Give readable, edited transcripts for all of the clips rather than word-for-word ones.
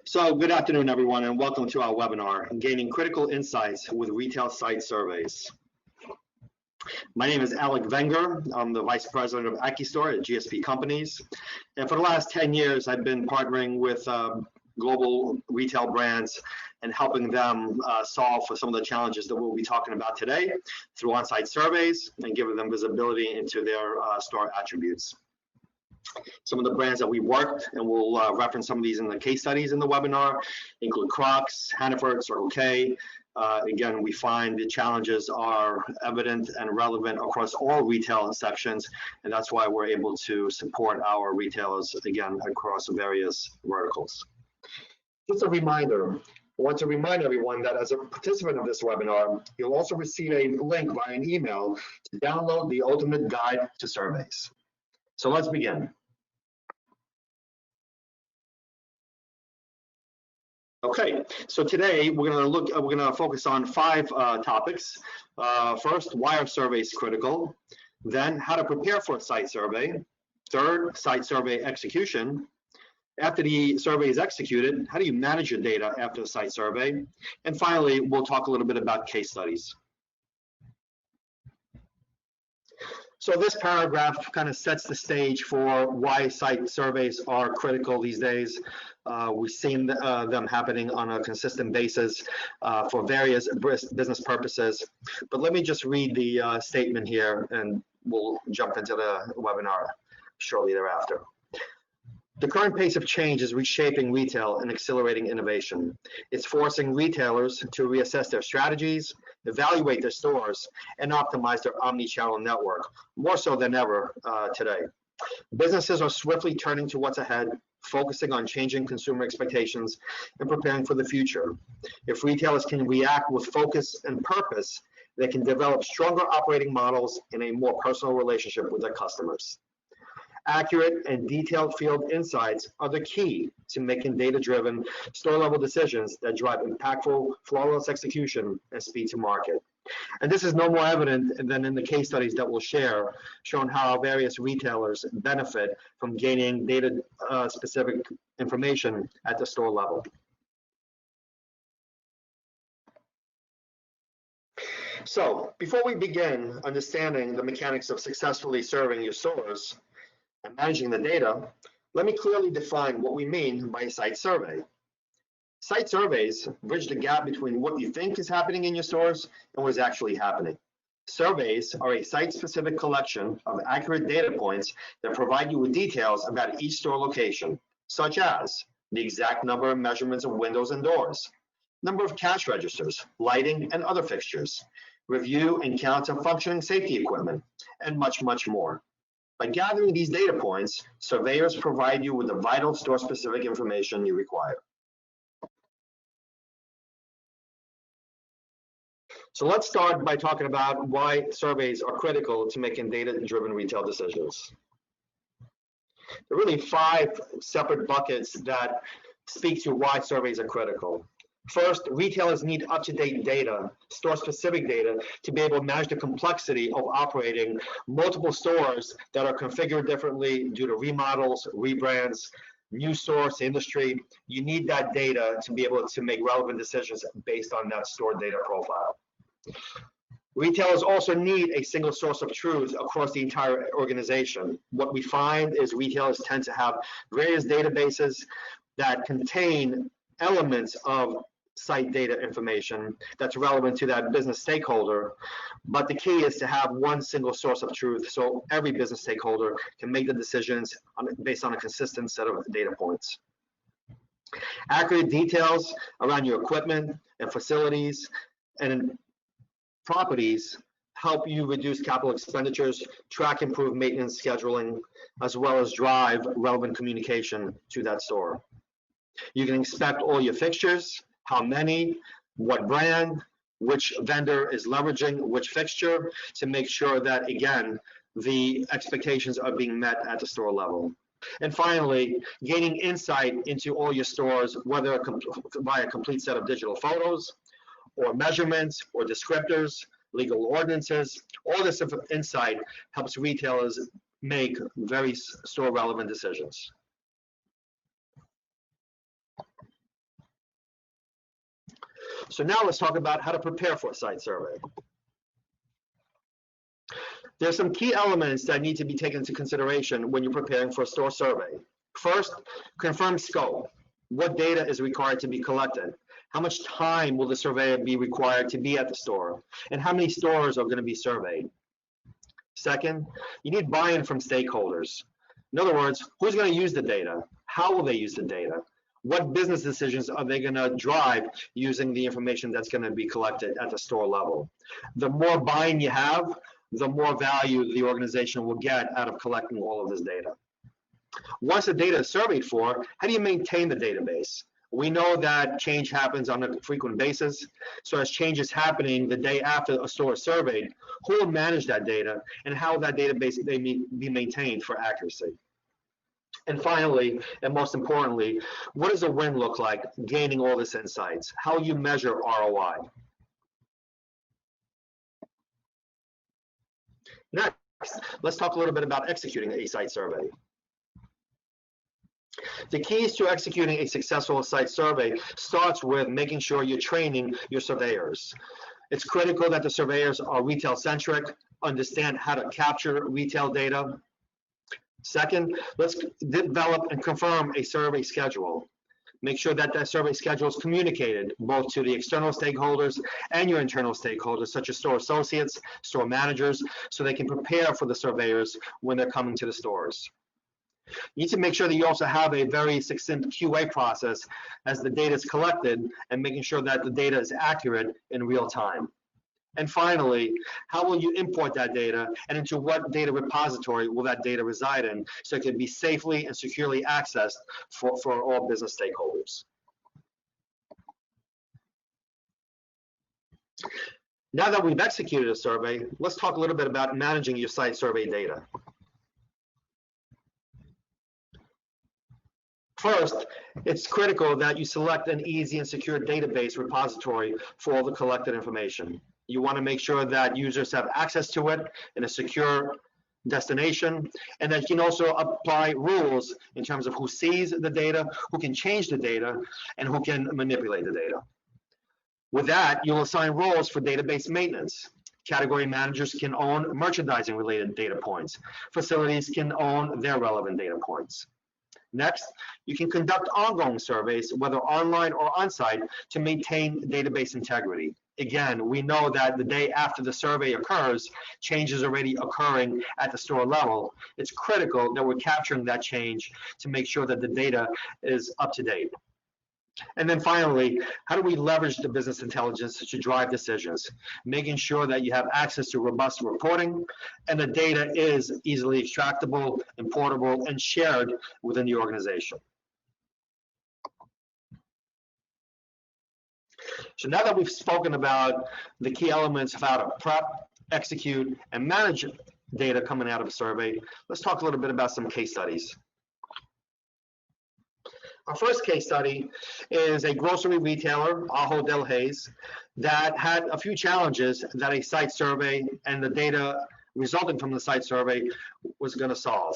So good afternoon, everyone, and welcome to our webinar, Gaining Critical Insights with Retail Site Surveys. My name is Alec Wenger. I'm the Vice President of AccuStore at GSP Companies. And for the last 10 years, I've been partnering with global retail brands and helping them solve for some of the challenges that we'll be talking about today through on-site surveys and giving them visibility into their store attributes. Some of the brands that we worked, and we'll reference some of these in the case studies in the webinar, include Crocs, Hannaford, Circle K. Again, we find the challenges are evident and relevant across all retail sections, and that's why we're able to support our retailers, again, across various verticals. Just a reminder, I want to remind everyone that as a participant of this webinar, you'll also receive a link via an email to download the Ultimate Guide to Surveys. So let's begin. Okay, so today we're going to focus on 5 topics. First, why are surveys critical? Then, how to prepare for a site survey. Third, site survey execution. After the survey is executed, how do you manage your data after the site survey? And finally, we'll talk a little bit about case studies. So this paragraph kind of sets the stage for why site surveys are critical these days. We've seen them happening on a consistent basis for various business purposes. But let me just read the statement here, and we'll jump into the webinar shortly thereafter. The current pace of change is reshaping retail and accelerating innovation. It's forcing retailers to reassess their strategies, evaluate their stores, and optimize their omni-channel network, more so than ever today. Businesses are swiftly turning to what's ahead, focusing on changing consumer expectations and preparing for the future. If retailers can react with focus and purpose, they can develop stronger operating models and a more personal relationship with their customers. Accurate and detailed field insights are the key to making data-driven, store-level decisions that drive impactful, flawless execution and speed to market. And this is no more evident than in the case studies that we'll share, showing how various retailers benefit from gaining data-specific information at the store level. So, before we begin understanding the mechanics of successfully serving your stores and managing the data, let me clearly define what we mean by a site survey. Site surveys bridge the gap between what you think is happening in your stores and what is actually happening. Surveys are a site-specific collection of accurate data points that provide you with details about each store location, such as the exact number of measurements of windows and doors, number of cash registers, lighting, and other fixtures, review and count of functioning safety equipment, and much, much more. By gathering these data points, surveyors provide you with the vital store-specific information you require. So let's start by talking about why surveys are critical to making data-driven retail decisions. There are really 5 separate buckets that speak to why surveys are critical. First, retailers need up-to-date data, store-specific data, to be able to manage the complexity of operating multiple stores that are configured differently due to remodels, rebrands, new source industry. You need that data to be able to make relevant decisions based on that store data profile. Retailers also need a single source of truth across the entire organization. What we find is retailers tend to have various databases that contain elements of site data information that's relevant to that business stakeholder, but the key is to have one single source of truth so every business stakeholder can make the decisions based on a consistent set of data points. Accurate details around your equipment and facilities and properties help you reduce capital expenditures, track improved maintenance scheduling, as well as drive relevant communication to that store. You can inspect all your fixtures, how many, what brand, which vendor is leveraging which fixture to make sure that, again, the expectations are being met at the store level. And finally, gaining insight into all your stores, whether by a complete set of digital photos or measurements or descriptors, legal ordinances, all this insight helps retailers make very store relevant decisions. So now let's talk about how to prepare for a site survey. There's some key elements that need to be taken into consideration when you're preparing for a store survey. First, confirm scope. What data is required to be collected? How much time will the surveyor be required to be at the store? And how many stores are going to be surveyed? Second, you need buy-in from stakeholders. In other words, who's going to use the data? How will they use the data? What business decisions are they going to drive using the information that's going to be collected at the store level? The more buy-in you have, the more value the organization will get out of collecting all of this data. Once the data is surveyed for, how do you maintain the database? We know that change happens on a frequent basis. So as change is happening the day after a store is surveyed, who will manage that data and how that database may be maintained for accuracy? And finally, and most importantly, what does a win look like gaining all this insights? How you measure ROI? Next, let's talk a little bit about executing a site survey. The keys to executing a successful site survey starts with making sure you're training your surveyors. It's critical that the surveyors are retail-centric, understand how to capture retail data. Second, let's develop and confirm a survey schedule. Make sure that that survey schedule is communicated both to the external stakeholders and your internal stakeholders, such as store associates, store managers, so they can prepare for the surveyors when they're coming to the stores. You need to make sure that you also have a very succinct QA process as the data is collected and making sure that the data is accurate in real time. And finally, how will you import that data and into what data repository will that data reside in so it can be safely and securely accessed for all business stakeholders? Now that we've executed a survey, let's talk a little bit about managing your site survey data. First, it's critical that you select an easy and secure database repository for all the collected information. You want to make sure that users have access to it in a secure destination, and that you can also apply rules in terms of who sees the data, who can change the data, and who can manipulate the data. With that, you'll assign roles for database maintenance. Category managers can own merchandising-related data points. Facilities can own their relevant data points. Next, you can conduct ongoing surveys, whether online or on-site, to maintain database integrity. Again, we know that the day after the survey occurs, change is already occurring at the store level. It's critical that we're capturing that change to make sure that the data is up to date. And then finally, how do we leverage the business intelligence to drive decisions? Making sure that you have access to robust reporting and the data is easily extractable, importable, and shared within the organization. So now that we've spoken about the key elements of how to prep, execute, and manage data coming out of a survey, let's talk a little bit about some case studies. Our first case study is a grocery retailer, Ajo del Hayes, that had a few challenges that a site survey and the data resulting from the site survey was going to solve.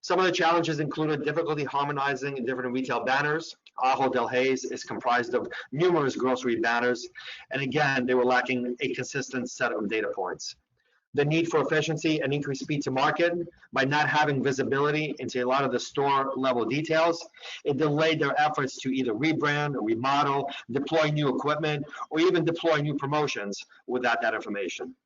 Some of the challenges included difficulty harmonizing different retail banners. Ajo del Hayes is comprised of numerous grocery banners, and again, they were lacking a consistent set of data points. The need for efficiency and increased speed to market by not having visibility into a lot of the store level details. It delayed their efforts to either rebrand, remodel, deploy new equipment, or even deploy new promotions without that information.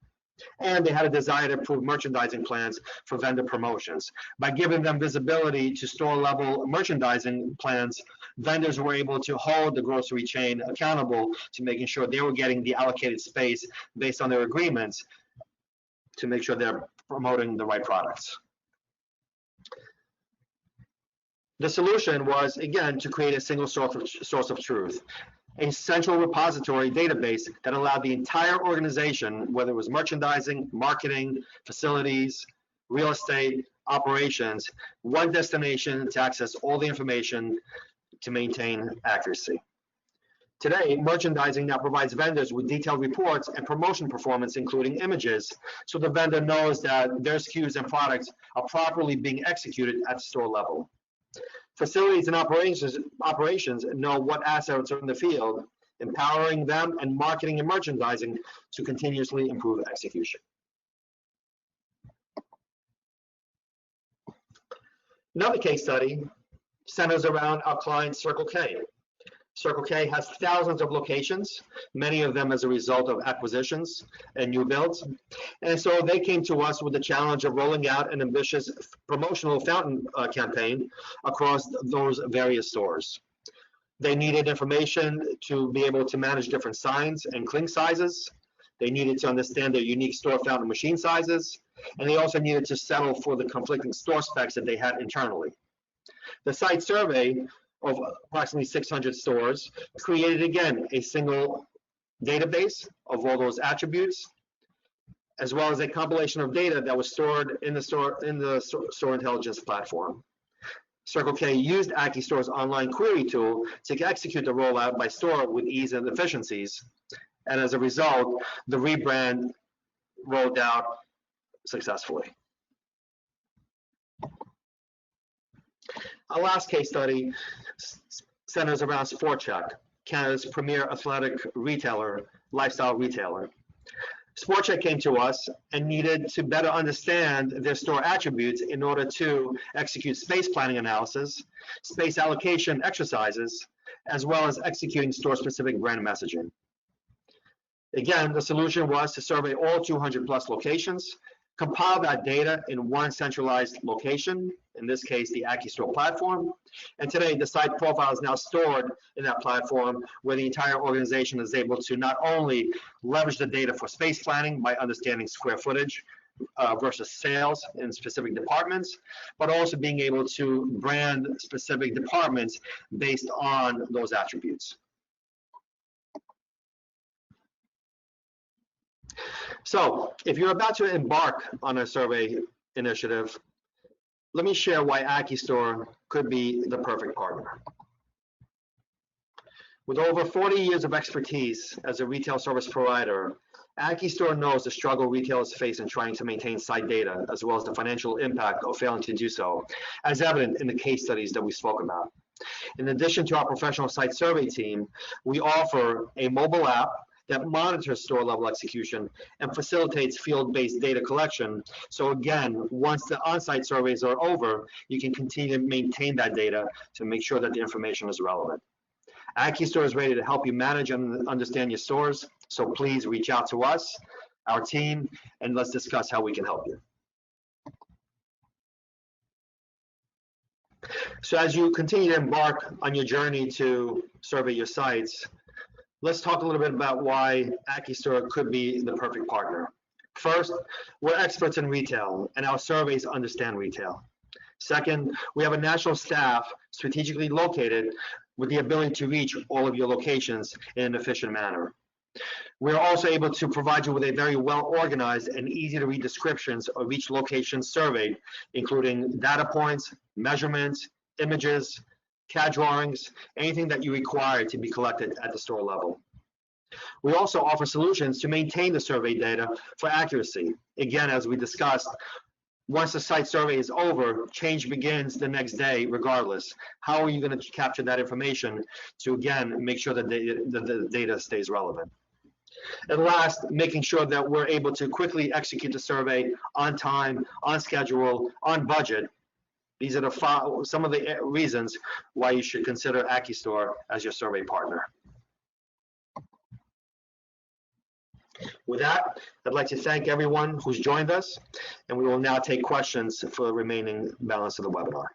And they had a desire to improve merchandising plans for vendor promotions. By giving them visibility to store level merchandising plans, vendors were able to hold the grocery chain accountable to making sure they were getting the allocated space based on their agreements to make sure they're promoting the right products. The solution was, again, to create a single source of truth, a central repository database that allowed the entire organization, whether it was merchandising, marketing, facilities, real estate, operations, one destination to access all the information to maintain accuracy. Today, merchandising now provides vendors with detailed reports and promotion performance, including images, so the vendor knows that their SKUs and products are properly being executed at store level. Facilities and operations know what assets are in the field empowering them and marketing and merchandising to continuously improve execution. Another case study centers around our client Circle K. Circle K has thousands of locations, many of them as a result of acquisitions and new builds. And so they came to us with the challenge of rolling out an ambitious promotional fountain campaign across those various stores. They needed information to be able to manage different signs and cling sizes. They needed to understand their unique store fountain machine sizes. And they also needed to settle for the conflicting store specs that they had internally. The site survey of approximately 600 stores created, again, a single database of all those attributes, as well as a compilation of data that was stored in the store intelligence platform. Circle K used AccuStore's online query tool to execute the rollout by store with ease and efficiencies. And as a result, the rebrand rolled out successfully. Our last case study centers around Sport Chek, Canada's premier athletic retailer, lifestyle retailer. Sport Chek came to us and needed to better understand their store attributes in order to execute space planning analysis, space allocation exercises, as well as executing store-specific brand messaging. Again, the solution was to survey all 200 plus locations, compile that data in one centralized location, in this case, the AccuStore platform. And today, the site profile is now stored in that platform where the entire organization is able to not only leverage the data for space planning by understanding square footage versus sales in specific departments, but also being able to brand specific departments based on those attributes. So if you're about to embark on a survey initiative, let me share why AccuStore could be the perfect partner. With over 40 years of expertise as a retail service provider, AccuStore knows the struggle retailers face in trying to maintain site data, as well as the financial impact of failing to do so, as evident in the case studies that we spoke about. In addition to our professional site survey team, we offer a mobile app that monitors store-level execution and facilitates field-based data collection. So again, once the on-site surveys are over, you can continue to maintain that data to make sure that the information is relevant. AccuStore is ready to help you manage and understand your stores, so please reach out to us, our team, and let's discuss how we can help you. So as you continue to embark on your journey to survey your sites, let's talk a little bit about why AccuStore could be the perfect partner. First, we're experts in retail, and our surveys understand retail. Second, we have a national staff strategically located with the ability to reach all of your locations in an efficient manner. We're also able to provide you with a very well-organized and easy-to-read descriptions of each location surveyed, including data points, measurements, images, CAD drawings, anything that you require to be collected at the store level. We also offer solutions to maintain the survey data for accuracy. Again, as we discussed, once the site survey is over, change begins the next day regardless. How are you going to capture that information to, again, make sure that the data stays relevant? And last, making sure that we're able to quickly execute the survey on time, on schedule, on budget. These are some of the reasons why you should consider AccuStore as your survey partner. With that, I'd like to thank everyone who's joined us, and we will now take questions for the remaining balance of the webinar.